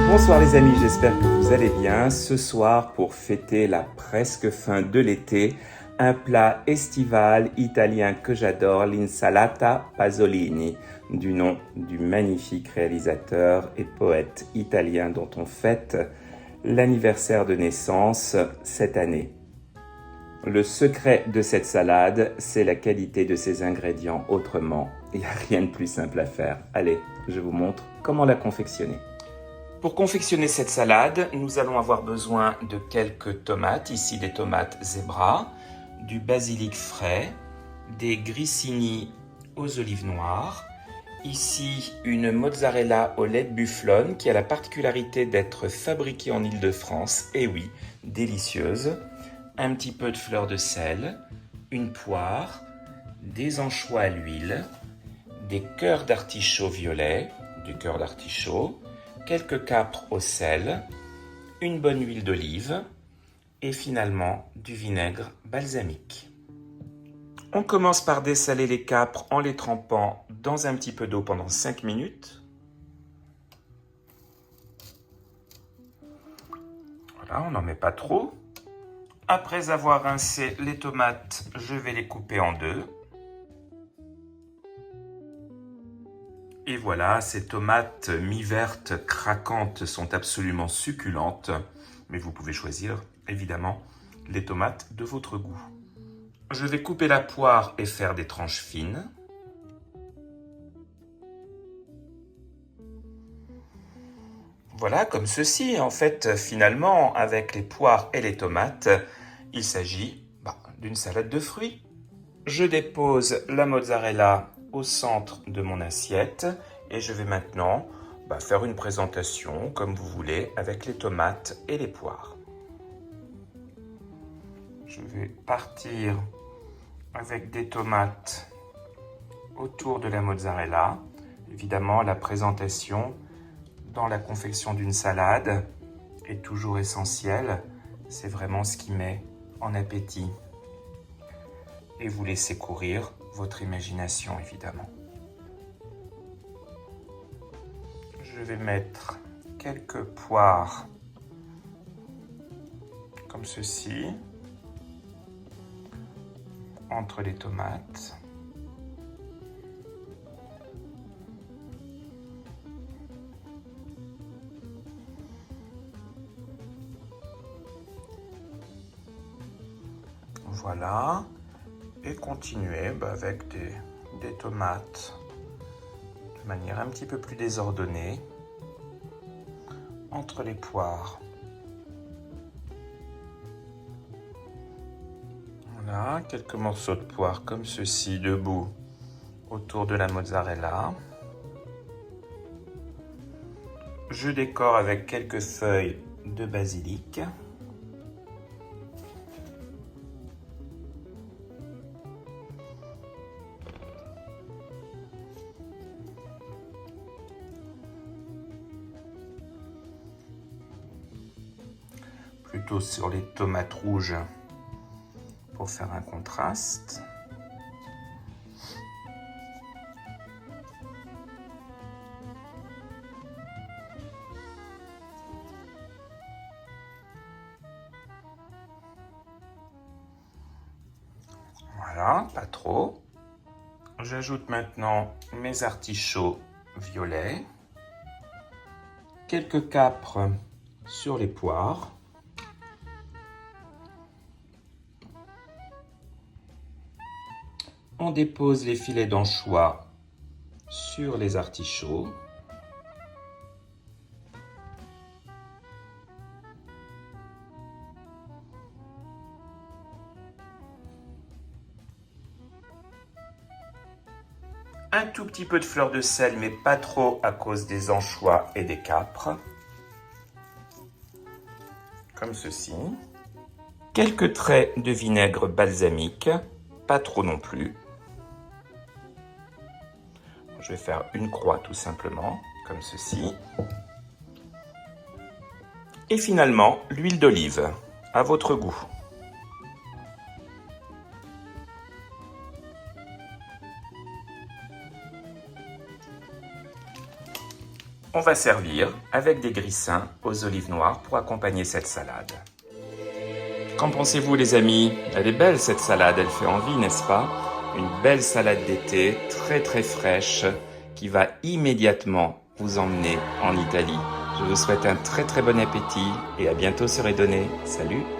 Bonsoir les amis, j'espère que vous allez bien. Ce soir, pour fêter la presque fin de l'été, un plat estival italien que j'adore, l'insalata Pasolini, du nom du magnifique réalisateur et poète italien dont on fête l'anniversaire de naissance cette année. Le secret de cette salade, c'est la qualité de ses ingrédients. Autrement, il n'y a rien de plus simple à faire. Allez, je vous montre comment la confectionner. Pour confectionner cette salade, nous allons avoir besoin de quelques tomates, ici des tomates zebra, du basilic frais, des grissini aux olives noires, ici une mozzarella au lait de bufflone qui a la particularité d'être fabriquée en Île-de-France, et oui, délicieuse, un petit peu de fleur de sel, une poire, des anchois à l'huile, des cœurs d'artichaut violet, du cœur d'artichaut, quelques capres au sel, une bonne huile d'olive et finalement du vinaigre balsamique. On commence par dessaler les capres en les trempant dans un petit peu d'eau pendant 5 minutes. Voilà, on n'en met pas trop. Après avoir rincé les tomates, je vais les couper en deux. Et voilà, ces tomates mi-vertes craquantes sont absolument succulentes, mais vous pouvez choisir évidemment les tomates de votre goût. Je vais couper la poire et faire des tranches fines. Voilà, comme ceci. En fait, finalement, avec les poires et les tomates, il s'agit d'une salade de fruits. Je dépose la mozzarella au centre de mon assiette et je vais maintenant faire une présentation comme vous voulez avec les tomates et les poires. Je vais partir avec des tomates autour de la mozzarella. Évidemment, la présentation dans la confection d'une salade est toujours essentielle. C'est vraiment ce qui met en appétit. Et vous laissez courir votre imagination, évidemment. Je vais mettre quelques poires comme ceci entre les tomates. Voilà. Et continuer avec des tomates de manière un petit peu plus désordonnée entre les poires. Voilà, quelques morceaux de poire comme ceci debout autour de la mozzarella. Je décore avec quelques feuilles de basilic. Plutôt sur les tomates rouges pour faire un contraste. Voilà, pas trop. J'ajoute maintenant mes artichauts violets, quelques capres sur les poires. On dépose les filets d'anchois sur les artichauts. Un tout petit peu de fleur de sel, mais pas trop à cause des anchois et des capres. Comme ceci. Quelques traits de vinaigre balsamique, pas trop non plus. Je vais faire une croix tout simplement, comme ceci. Et finalement, l'huile d'olive, à votre goût. on va servir avec des grissins aux olives noires pour accompagner cette salade. Qu'en pensez-vous les amis? Elle est belle cette salade, elle fait envie, n'est-ce pas? Une belle salade d'été, très très fraîche, qui va immédiatement vous emmener en Italie. Je vous souhaite un très très bon appétit et à bientôt sur Redonné. Salut!